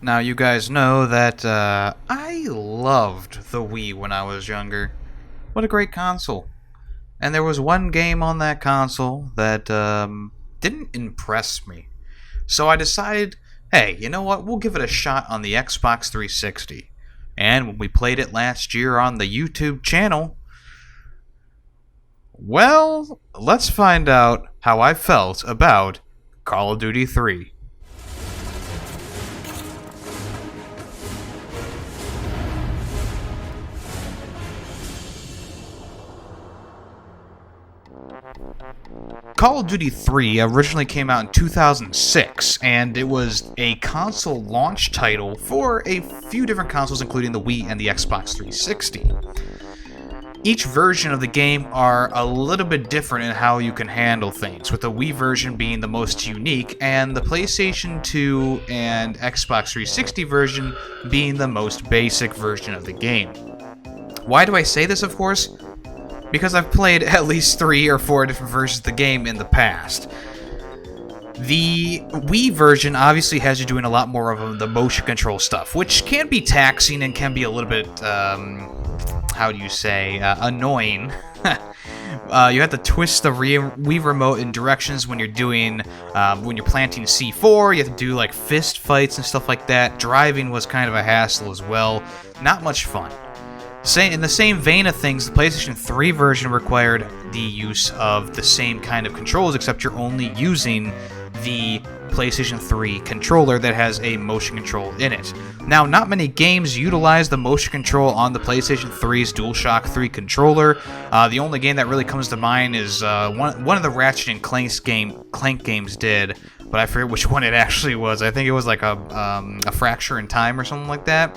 Now, you guys know that I loved the Wii when I was younger. What a great console. And there was one game on that console that didn't impress me. So I decided, hey, you know what? We'll give it a shot on the Xbox 360. And when we played it last year on the YouTube channel, well, let's find out how I felt about Call of Duty 3. Call of Duty 3 originally came out in 2006, and it was a console launch title for a few different consoles, including the Wii and the Xbox 360. Each version of the game are a little bit different in how you can handle things, with the Wii version being the most unique, and the PlayStation 2 and Xbox 360 version being the most basic version of the game. Why do I say this, of course? Because I've played at least 3 or 4 different versions of the game in the past. The Wii version obviously has you doing a lot more of the motion control stuff, which can be taxing and can be a little bit, annoying. You have to twist the Wii remote in directions when you're doing, when you're planting C4, you have to do like fist fights and stuff like that. Driving was kind of a hassle as well. Not much fun. In the same vein of things, the PlayStation 3 version required the use of the same kind of controls, except you're only using the PlayStation 3 controller that has a motion control in it. Now, not many games utilize the motion control on the PlayStation 3's DualShock 3 controller. The only game that really comes to mind is one of the Ratchet and Clank games did, but I forget which one it actually was. I think it was like a Fracture in Time or something like that.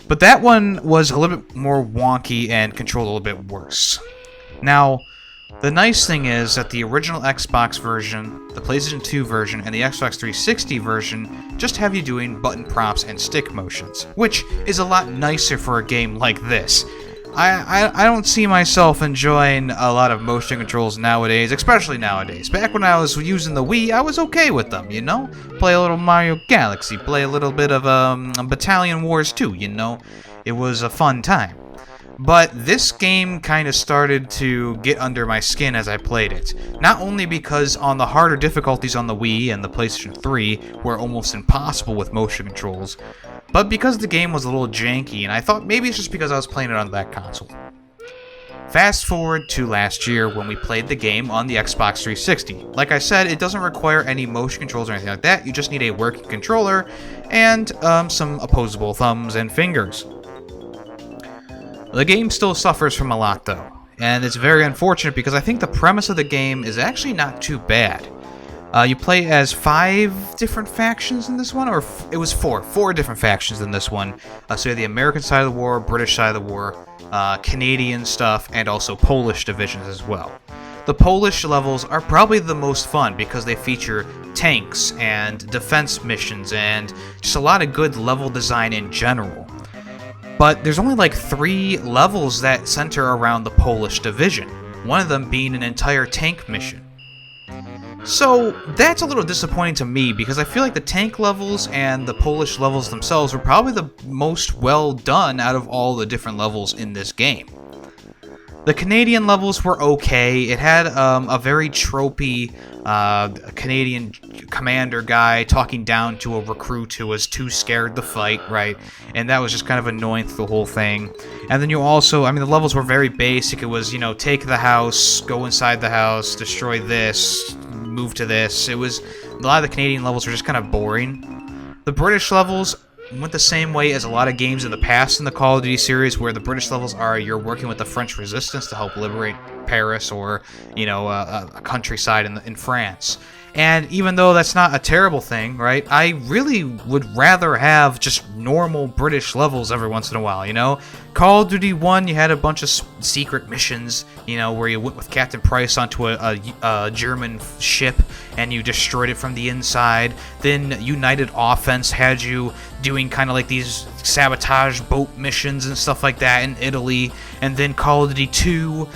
But that one was a little bit more wonky and controlled a little bit worse. Now, the nice thing is that the original Xbox version, the PlayStation 2 version, and the Xbox 360 version just have you doing button prompts and stick motions, which is a lot nicer for a game like this. I don't see myself enjoying a lot of motion controls nowadays, especially nowadays. Back when I was using the Wii, I was okay with them, you know? Play a little Mario Galaxy, play a little bit of Battalion Wars 2, you know? It was a fun time. But this game kind of started to get under my skin as I played it. Not only because on the harder difficulties on the Wii and the PlayStation 3 were almost impossible with motion controls, but because the game was a little janky, and I thought maybe it's just because I was playing it on that console. Fast forward to last year when we played the game on the Xbox 360. Like I said, it doesn't require any motion controls or anything like that. You just need a working controller and some opposable thumbs and fingers. The game still suffers from a lot, though, and it's very unfortunate because I think the premise of the game is actually not too bad. You play as 5 different factions in this one, or it was 4 different factions in this one. So you have the American side of the war, British side of the war, Canadian stuff, and also Polish divisions as well. The Polish levels are probably the most fun because they feature tanks and defense missions and just a lot of good level design in general. But there's only like 3 levels that center around the Polish division, one of them being an entire tank mission. So that's a little disappointing to me because I feel like the tank levels and the Polish levels themselves were probably the most well done out of all the different levels in this game. The Canadian levels were okay. It had a very tropey Canadian commander guy talking down to a recruit who was too scared to fight, right? And that was just kind of annoying through the whole thing. And then you also, I mean, the levels were very basic. It was, you know, take the house, go inside the house, destroy this, move to this. It was, a lot of the Canadian levels were just kind of boring. The British levels went the same way as a lot of games in the past in the Call of Duty series, where the British levels are you're working with the French resistance to help liberate Paris or, you know, a countryside in France. And even though that's not a terrible thing, right, I really would rather have just normal British levels every once in a while, you know? Call of Duty 1, you had a bunch of secret missions, you know, where you went with Captain Price onto a German ship and you destroyed it from the inside. Then United Offense had you doing kind of like these sabotage boat missions and stuff like that in Italy. And then Call of Duty 2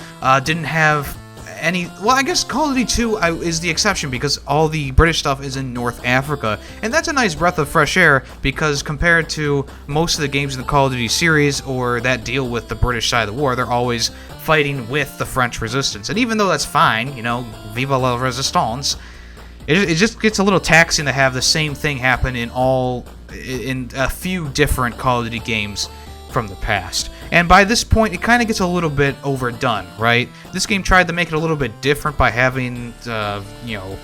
didn't have well, I guess Call of Duty 2 is the exception because all the British stuff is in North Africa, and that's a nice breath of fresh air because compared to most of the games in the Call of Duty series or that deal with the British side of the war, they're always fighting with the French resistance. And even though that's fine, you know, vive la resistance, it just gets a little taxing to have the same thing happen in a few different Call of Duty games from the past. And by this point, it kind of gets a little bit overdone, right? This game tried to make it a little bit different by having, you know,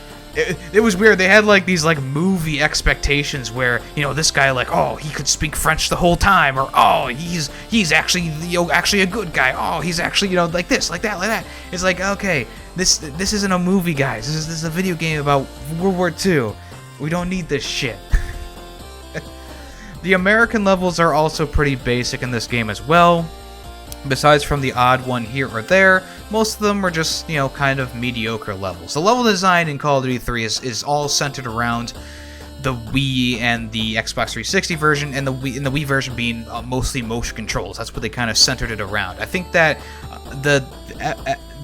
it was weird. They had like these like movie expectations where, you know, this guy like, oh, he could speak French the whole time, or oh, he's actually, you know, actually a good guy. Oh, he's actually, you know, like this, like that, like that. It's like, okay, this isn't a movie, guys. This is a video game about World War II. We don't need this shit. The American levels are also pretty basic in this game as well. Besides from the odd one here or there, most of them are just, you know, kind of mediocre levels. The level design in Call of Duty 3 is all centered around the Wii and the Xbox 360 version, and the Wii version being mostly motion controls. That's what they kind of centered it around. I think that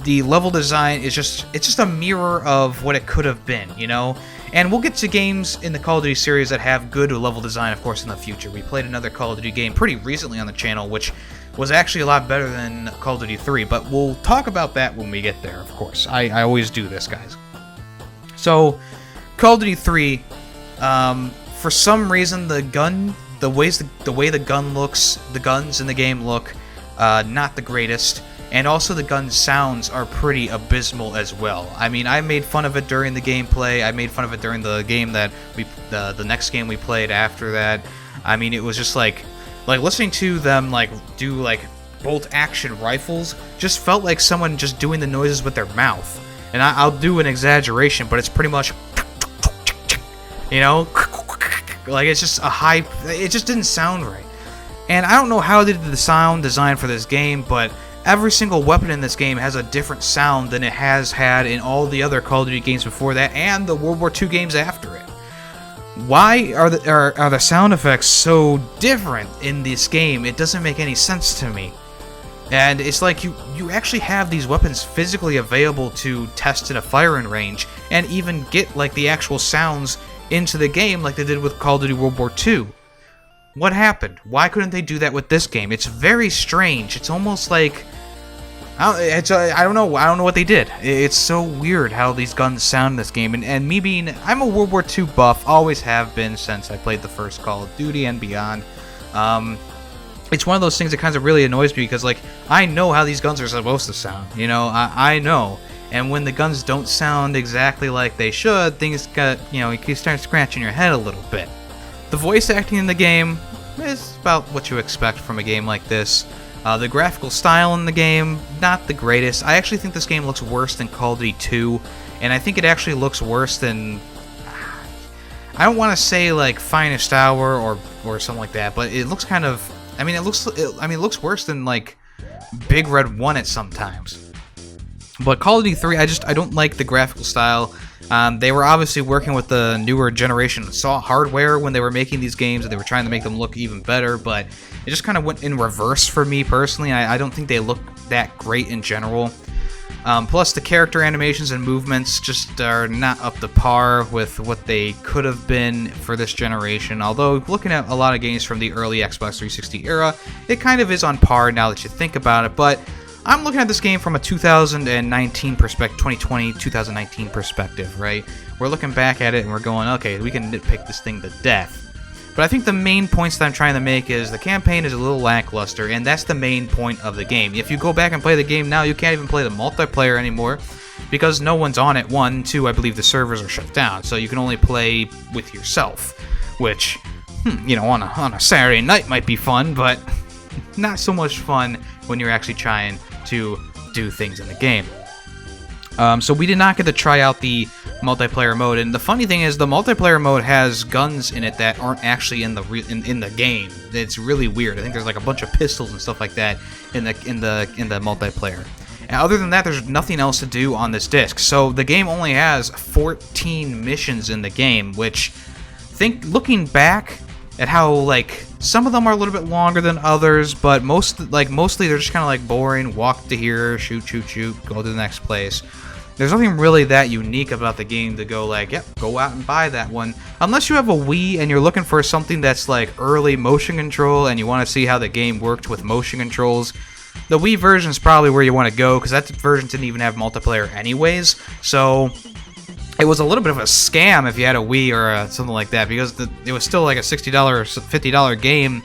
the level design is just a mirror of what it could have been, you know? And we'll get to games in the Call of Duty series that have good level design, of course, in the future. We played another Call of Duty game pretty recently on the channel, which was actually a lot better than Call of Duty 3, but we'll talk about that when we get there, of course. I always do this, guys. So, Call of Duty 3, for some reason, the way the gun looks, the guns in the game look not the greatest. And also the gun sounds are pretty abysmal as well. I mean, I made fun of it during the gameplay. I made fun of it during the game that the next game we played after that. I mean, it was just like listening to them like do like bolt action rifles just felt like someone just doing the noises with their mouth. And I'll do an exaggeration, but it's pretty much, you know, like it's just it just didn't sound right. And I don't know how they did the sound design for this game, but every single weapon in this game has a different sound than it has had in all the other Call of Duty games before that and the World War II games after it. Why are the sound effects so different in this game? It doesn't make any sense to me. And it's like you actually have these weapons physically available to test in a firing range and even get like the actual sounds into the game like they did with Call of Duty World War II. What happened? Why couldn't they do that with this game? It's very strange. It's almost like I don't know what they did. It's so weird how these guns sound in this game. And me being, I'm a World War II buff, always have been since I played the first Call of Duty and beyond. It's one of those things that kind of really annoys me because like I know how these guns are supposed to sound. You know, I know. And when the guns don't sound exactly like they should, things got, you know, you start scratching your head a little bit. The voice acting in the game is about what you expect from a game like this. The graphical style in the game, not the greatest. I actually think this game looks worse than Call of Duty 2, and I think it actually looks worse than, I don't want to say like Finest Hour or something like that, but it looks kind of, I mean, it looks worse than like Big Red 1 at sometimes. But Call of Duty 3, I don't like the graphical style. They were obviously working with the newer generation hardware when they were making these games, and they were trying to make them look even better, but it just kind of went in reverse for me personally. I don't think they look that great in general. Plus, the character animations and movements just are not up to par with what they could have been for this generation, although looking at a lot of games from the early Xbox 360 era, it kind of is on par now that you think about it, but I'm looking at this game from a 2019 perspective, 2020, 2019 perspective, right? We're looking back at it and we're going, okay, we can nitpick this thing to death. But I think the main points that I'm trying to make is the campaign is a little lackluster, and that's the main point of the game. If you go back and play the game now, you can't even play the multiplayer anymore because no one's on it. 1, 2, I believe the servers are shut down, so you can only play with yourself, which, you know, on a Saturday night might be fun, but not so much fun when you're actually trying to do things in the game. So we did not get to try out the multiplayer mode, and the funny thing is the multiplayer mode has guns in it that aren't actually in the game. It's really weird. I think there's like a bunch of pistols and stuff like that in the multiplayer. And other than that, there's nothing else to do on this disc. So the game only has 14 missions in the game, which looking back, at how, like, some of them are a little bit longer than others, but mostly they're just kind of like boring. Walk to here, shoot, go to the next place. There's nothing really that unique about the game to go like, yep, go out and buy that one. Unless you have a Wii and you're looking for something that's like early motion control and you want to see how the game worked with motion controls, the Wii version is probably where you want to go, because that version didn't even have multiplayer anyways. So it was a little bit of a scam if you had a Wii or something like that, because it was still like a $60 or $50 game,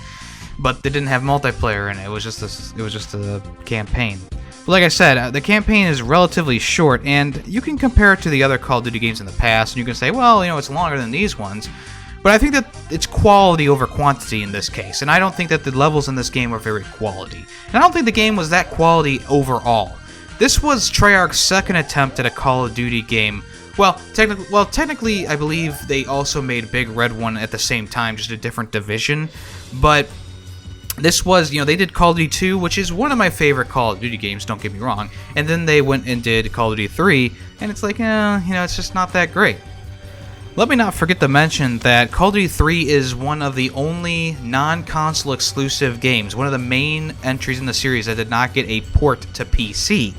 but they didn't have multiplayer in it. It was just a campaign. But like I said, the campaign is relatively short, and you can compare it to the other Call of Duty games in the past, and you can say, well, you know, it's longer than these ones. But I think that it's quality over quantity in this case, and I don't think that the levels in this game are very quality. And I don't think the game was that quality overall. This was Treyarch's second attempt at a Call of Duty game. Well, technically, I believe they also made Big Red one at the same time, just a different division. But this was, you know, they did Call of Duty 2, which is one of my favorite Call of Duty games, don't get me wrong. And then they went and did Call of Duty 3, and it's like, you know, it's just not that great. Let me not forget to mention that Call of Duty 3 is one of the only non-console exclusive games, one of the main entries in the series that did not get a port to PC.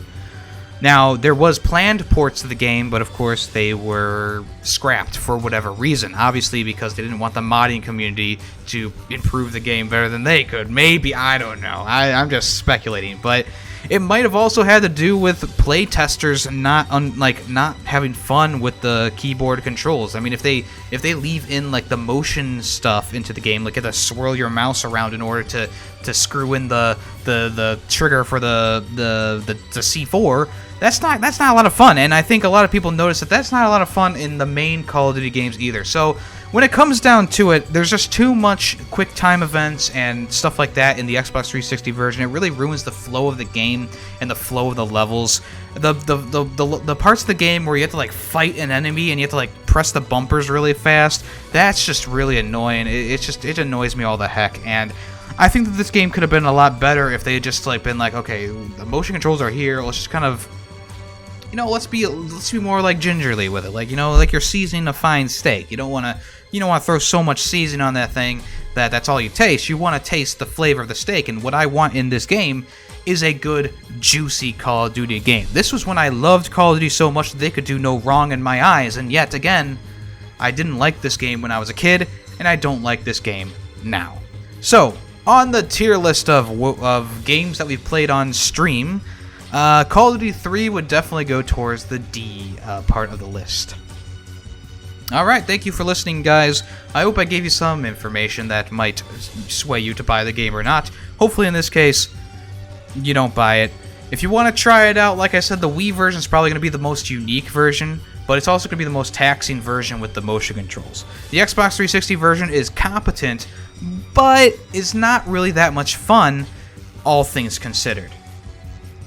Now, there was planned ports of the game, but of course they were scrapped for whatever reason. Obviously because they didn't want the modding community to improve the game better than they could. Maybe, I don't know. I'm just speculating, but it might have also had to do with playtesters not having fun with the keyboard controls. I mean, if they leave in like the motion stuff into the game, like you have to swirl your mouse around in order to screw in the trigger for the C4, that's not a lot of fun. And I think a lot of people notice that that's not a lot of fun in the main Call of Duty games either. So when it comes down to it, there's just too much quick time events and stuff like that in the Xbox 360 version. It really ruins the flow of the game and the flow of the levels. The parts of the game where you have to like fight an enemy and you have to like press the bumpers really fast, that's just really annoying. It annoys me all the heck. And I think that this game could have been a lot better if they had just like been like, okay, the motion controls are here. Let's just kind of, you know, let's be more like gingerly with it, like, you know, like you're seasoning a fine steak. You don't want to throw so much seasoning on that thing that that's all you taste. You want to taste the flavor of the steak, and what I want in this game is a good, juicy Call of Duty game. This was when I loved Call of Duty so much that they could do no wrong in my eyes, and yet again, I didn't like this game when I was a kid, and I don't like this game now. So, on the tier list of games that we've played on stream, Call of Duty 3 would definitely go towards the D part of the list. Alright, thank you for listening, guys. I hope I gave you some information that might sway you to buy the game or not. Hopefully, in this case, you don't buy it. If you want to try it out, like I said, the Wii version is probably going to be the most unique version, but it's also going to be the most taxing version with the motion controls. The Xbox 360 version is competent, but it's not really that much fun, all things considered.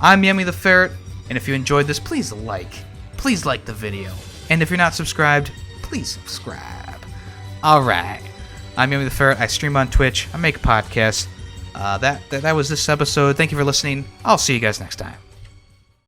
I'm Yemmy the Ferret, and if you enjoyed this, please like the video. And if you're not subscribed, please subscribe. Alright, I'm Yemmy the Ferret, I stream on Twitch, I make a podcast. That was this episode. Thank you for listening. I'll see you guys next time.